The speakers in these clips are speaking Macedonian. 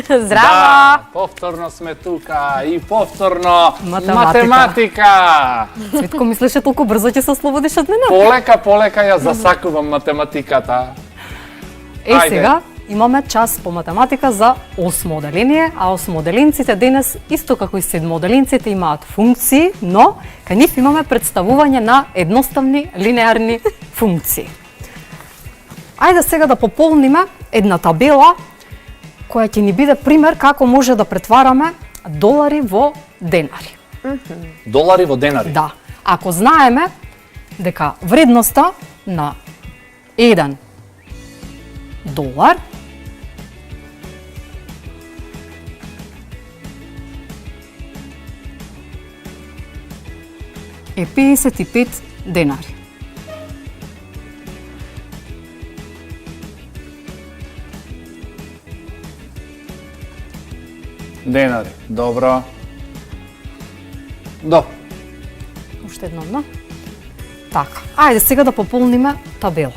Здраво! Да, повторно сме тука и повторно математика. Цветко, мислеше толку брзо ќе се ослободиш од мене? Полека ја засакувам математиката. Ајде. Сега имаме час по математика за осмо оделение, а осмооделенците денес, исто како и седмооделенците, имаат функции, но кај нив имаме представување на едноставни линеарни функции. Ајде сега да пополниме една табела која ќе ни биде пример како може да претвараме долари во денари. Долари во денари? Да. Ако знаеме дека вредноста на 1 долар е 55 денари. Денари, добро. До. Уште едно. Така, ајде сега да пополниме табела.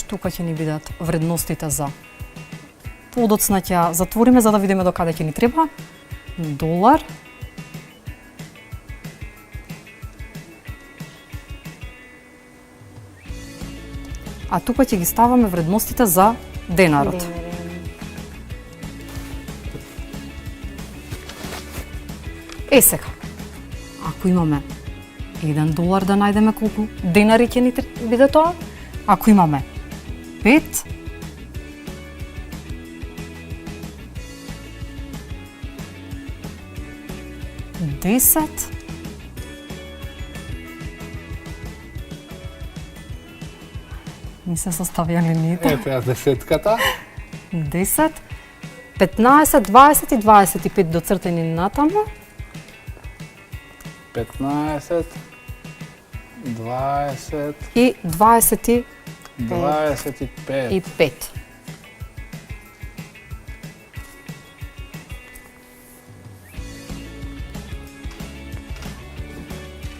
Тука ќе ни бидат вредностите за подоцна, ќе ја затвориме за да видиме до каде ќе ни треба. Долар. А тука ќе ги ставаме вредностите за денарот. Сега, ако имаме 1 долар, да најдеме колку денари ќе ни биде тоа. Ако имаме 5, десет, ми се составија линиите. Ето ја десетката. 10, 15, 20 и 25 доцртени натаму. 15, 20 и 25. 25.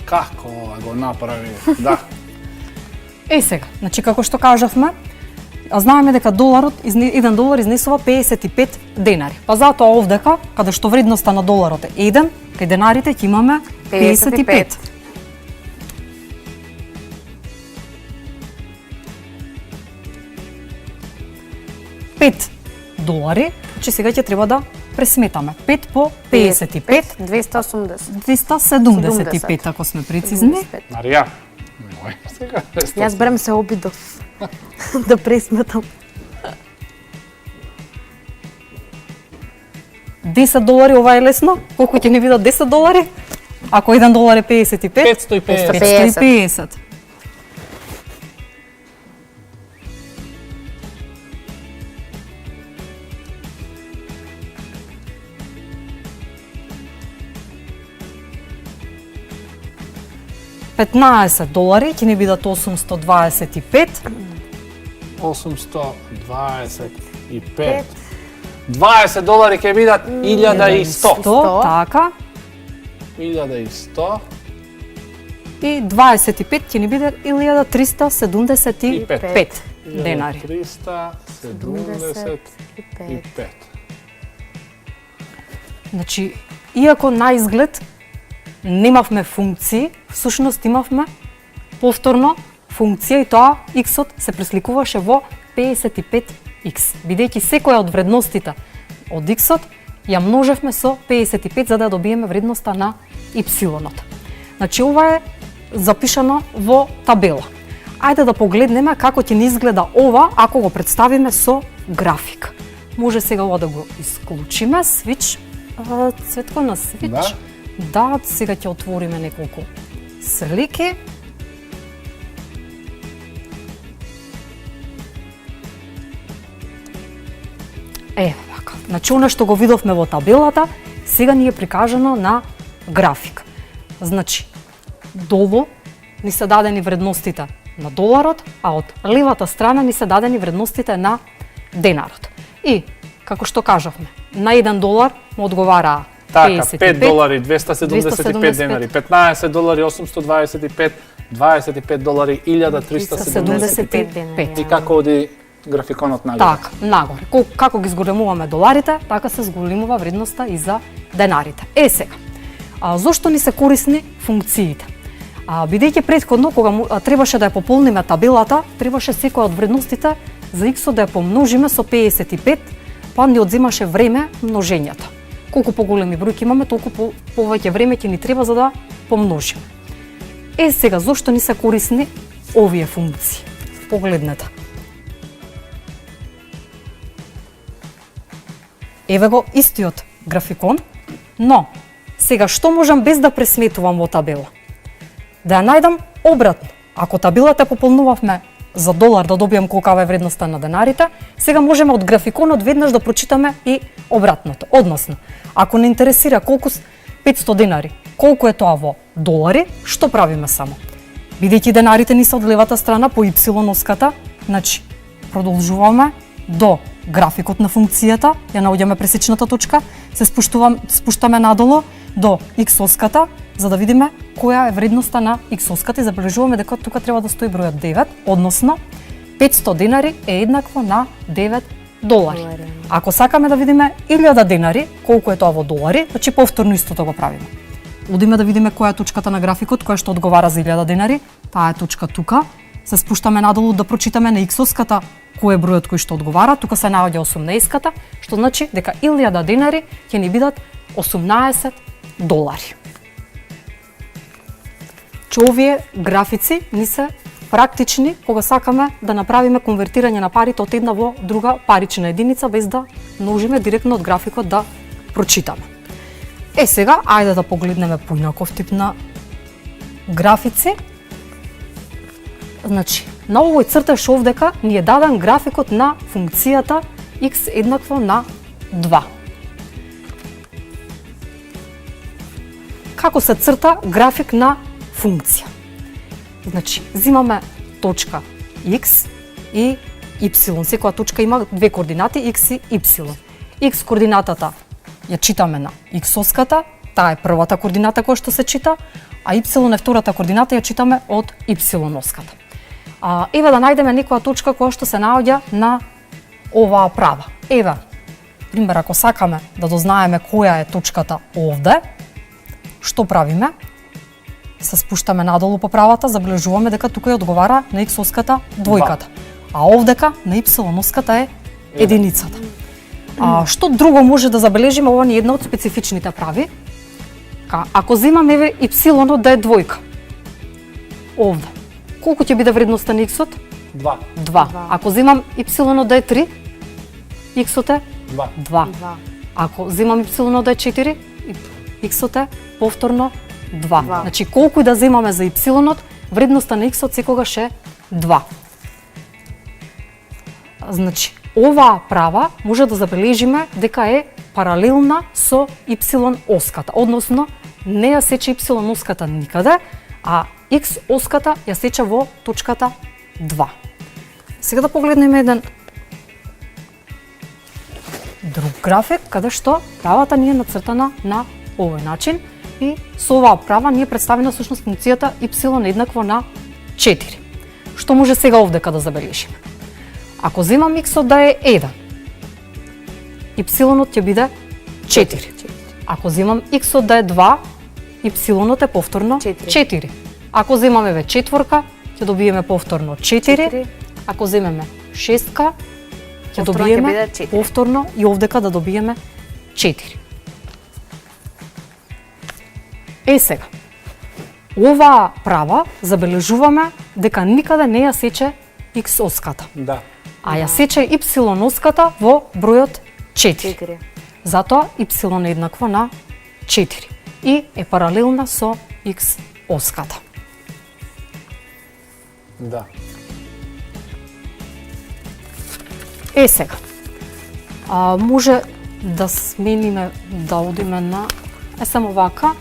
Како ова го направи? Да. Сега, значи како што кажавме, знаеме дека доларот, 1 долар изнесува 55 денари. Па затоа овдека, каде што вредноста на доларот е 1, кај денарите ќе имаме 55. 5 долари, че сега ќе треба да пресметаме. 5 по 55, 280. 275, ако сме прецизни. Марија, немој сега. Јас барем се обидов да пресметам. 10 долари, ова е лесно. Колку ќе ни бидат 10 долари? Ако 1 долар е 55? 550. 550. $15 ќе ни бидат 825. 825. 20 долари ќе бидат 1100. 100, така. 1100. И 25 ќе ни биде 1375 денари. 1375. Значи, иако на изглед немавме функции, всушност имавме повторно функција и тоа x-от се пресликуваше во 55x. Бидејќи секоја од вредностите од x-от ја множевме со 55 за да добиеме вредноста на y-от. Значи, ова е запишано во табела. Ајде да погледнеме како ќе ни изгледа ова ако го представиме со график. Може сега ова да го исклучиме, свич, Цветко на свич. Да, сега ќе отвориме неколку слики. Вака. Значи, она што го видовме во табелата, сега ни е прикажано на график. Значи, долу ни се дадени вредностите на доларот, а од левата страна ни се дадени вредностите на денарот. И, како што кажавме, на 1 долар му одговараа Така, 55, 5 долари 275 денари, 15 долари 825, 25 долари 1375. 75 денари. И како оди графиконот нагоре? Така, нагоре. Како ги зголемуваме доларите, така се зголемува вредноста и за денарите. Сега, зошто ни се корисни функциите? Бидејќи претходно, кога требаше да ја пополниме табелата, требаше секоја од вредностите за x да ја помножиме со 55, па ни одземаше време множењето. Колку поголеми бројки имаме, толку повеќе време ќе ни треба за да помножиме. Сега, зошто ни се корисни овие функции? Погледнете. Еве го истиот графикон, но сега што можам без да пресметувам во табела? Да ја најдам обратно. Ако табелата пополнувавме за долар да добијам колкава е вредноста на денарите, сега можеме од графиконот веднаш да прочитаме и обратното. Односно, ако не интересира колку 500 денари, колку е тоа во долари, што правиме само? Бидејќи денарите ни се од левата страна по y-оската, значи продолжуваме до графикот на функцијата, ја наоѓаме пресечната точка, се спуштаме надолу до x-оската, за да видиме која е вредноста на x-оската и забележуваме дека тука треба да стои бројот 9, односно 500 денари е еднакво на 9 долари. Ако сакаме да видиме 1000 денари, колку е тоа во долари, значи повторно истото го правиме. Одиме да видиме која е точката на графикот, која што одговара за 1000 денари, таа е точка тука. Се спуштаме надолу да прочитаме на x-оската кој е бројот кој што одговара, тука се наоѓа 18-ката, што значи дека 1000 денари ќе ни бидат 18 долари. Че овие графици ни се практични кога сакаме да направиме конвертирање на парите од една во друга парична единица без да множиме директно од графикот да прочитаме. Сега, ајде да погледнеме поинаков тип на графици. Значи, на овој црташ овдека ни е даден графикот на функцијата x еднакво на 2. Како се црта график на функција? Значи, зимаме точка x и y. Секоја точка има две координати, x и y. X координатата ја читаме на x-оската, таа е првата координата која што се чита, а y е втората координата ја читаме од y-оската. Еве да најдеме некоја точка која што се наоѓа на оваа права. Еве, пример, ако сакаме да дознаеме која е точката овде, што правиме? Се спуштаме надолу по правата, забележуваме дека тука ја одговара на x-оската двојката, а овдека на y-оската е единицата. Што друго може да забележиме, ова ни една од специфичните прави. Ако земаме еве y да е двојка, овде, колку ќе биде вредноста на x-от? 2. Ако земам y да е 3, x-от е 2. Ако земам y да е 4, x-от е повторно 2. Значи, колку и да земаме за y-от, вредноста на x-от секогаш е 2. Значи, оваа права може да забележиме дека е паралелна со y-оската, односно не ја сече y-оската никаде, а x-оската ја сече во точката 2. Сега да погледнеме еден друг график, каде што правата ни е нацртана на овој начин и со оваа права ни е представена всушност функцијата y еднакво на 4. Што може сега овдека да забележиме? Ако земам x-от да е 1, y-от ќе биде 4. Ако земам x-от да е 2, y-от е повторно 4. Ако земаме ве четворка, ќе добиеме повторно 4. Ако земеме шестка, ќе добиеме повторно и овдека да добиеме 4. Сега, оваа права забележуваме дека никаде не ја сече x-оската. Да. А ја сече y-оската во бројот 4. Затоа y е еднакво на 4 и е паралелна со x-оската. Да. Сега, може да смениме, да одиме на само вака,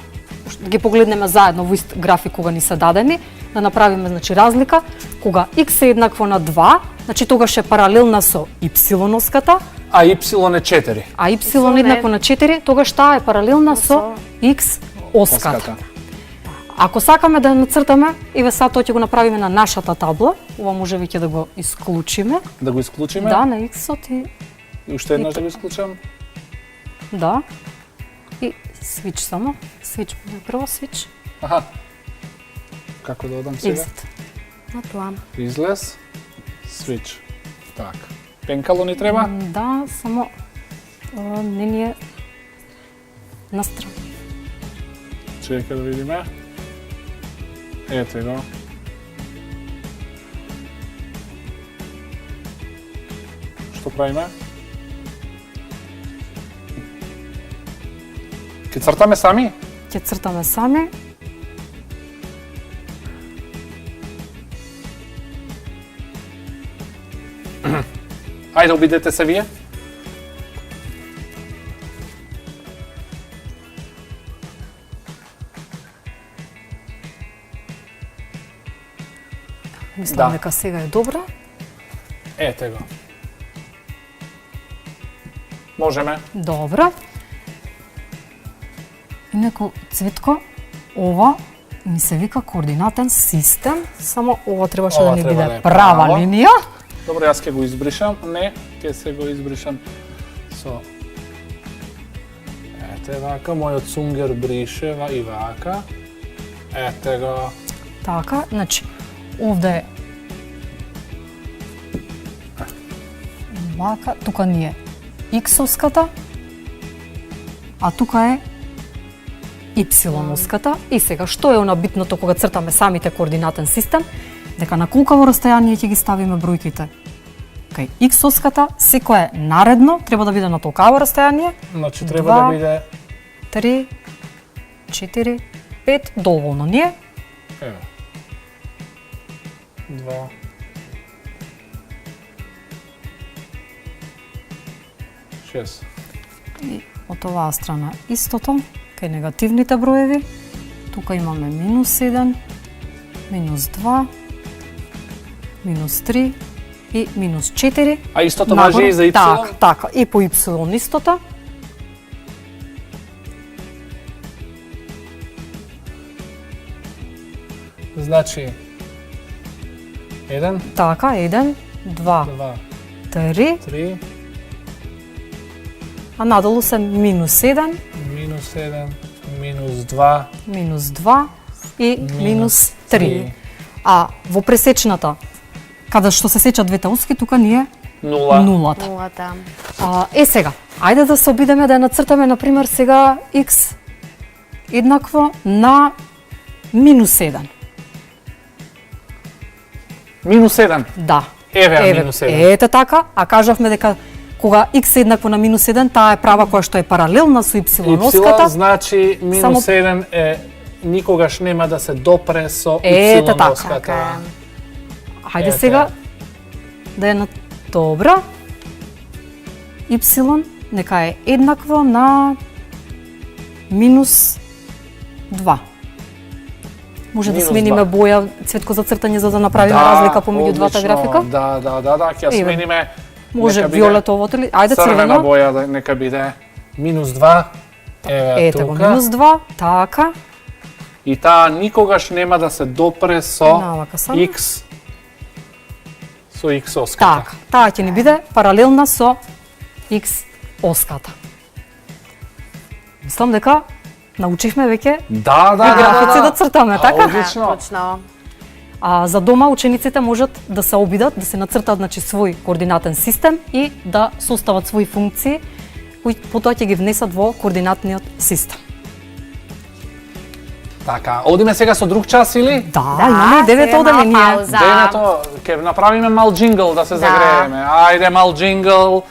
да ги погледнеме заедно во ист график кога ни се дадени, да направиме значи разлика, кога x е еднакво на 2, значи тогаш е паралелна со y-оската, А y е 4. а y еднакво на 4, тогаш таа е паралелна со x-оската. Ако сакаме да ја нацртаме, еве сега тоа ќе го направиме на нашата табла. Ова може веќе да го исклучиме. Да го исклучиме? Да, на x-от и И уште еднаш да го исклучам? да. И свич само. Свич, прво свич. Аха. Како да одам сега? Exit. На план. Излез, свич. Так. Пенкало ни треба? Да, само не ни е настран. Чека да видиме. Ете го. Што правиме? Ке цртаме сами? Ќе цртаме сами. Ајде, обидете се вие. Мислам Да. дека сега е добра. Ете го. Можеме. Добра. Инаку, Цветко, ова ми се вика координатен систем, само ова требаше Ова да ни треба биде да е права право. линија. Добро, јас ќе го избришам. Не, ќе се го избришам со... Ете вака, мојот сунгер бришева и вака. Ете го. Така, значи, овде е вака, тука ни е x-оската, а тука е y-оската. И сега, што е она битното кога цртаме самите координатен систем? Дека на колкаво расстојание ќе ги ставиме бројките. Кај x-оската, секое наредно треба да биде на толкаво расстојание. Значи треба Два. да биде... 3, 4, 5, доволно ни е. Ево. 2. Шест. И од оваа страна истото, кај негативните броеви. Тука имаме минус 1, минус 2, минус 3 и минус 4. А истото важи и за y? Така, и по y истото. Значи... 1, Така, 1, 2, 2, 3, 3, а надолу се минус 1, минус 1, минус 2, минус 2 и минус 3. 3. А во пресечната, каде што се сечат двете оски, тука ни е 0. нулата. Нулата. Сега, ајде да се обидеме да ја нацртаме, например, сега x еднакво на минус 1. Минус 1. Да. Еве минус 1. Ете така, а кажавме дека кога x е еднакво на минус 1, таа е права која што е паралелна со y-оската. Y значи минус Само- 1 е никогаш нема да се допре со Ете така. y-оската. Така Хајде Ете. сега да е на добра. Y нека е еднакво на минус 2. Може да Минус смениме 2. боја, Цветко, за цртање за да направиме разлика помеѓу двата одлично. графика? Да, ќе ја Еве. смениме. Може Нека биде виолетовото или ајде црвена црвено. боја, да нека биде минус 2. Еве Ете го тука. минус 2, така. И таа никогаш нема да се допре со Навака само. x со x-оската. Така, таа ќе ни биде паралелна со x оската. Мислам дека научивме веќе Да, и графици да цртаме, така? Одлично. Точно. А за дома учениците можат да се обидат, да се нацртат значи свој координатен систем и да состават своји функции кои потоа ќе ги внесат во координатниот систем. Така, одиме сега со друг час или? Да, имаме девето сега мала оделение. пауза. Девето, ќе направиме мал джингл да се загрееме. Ајде мал джингл.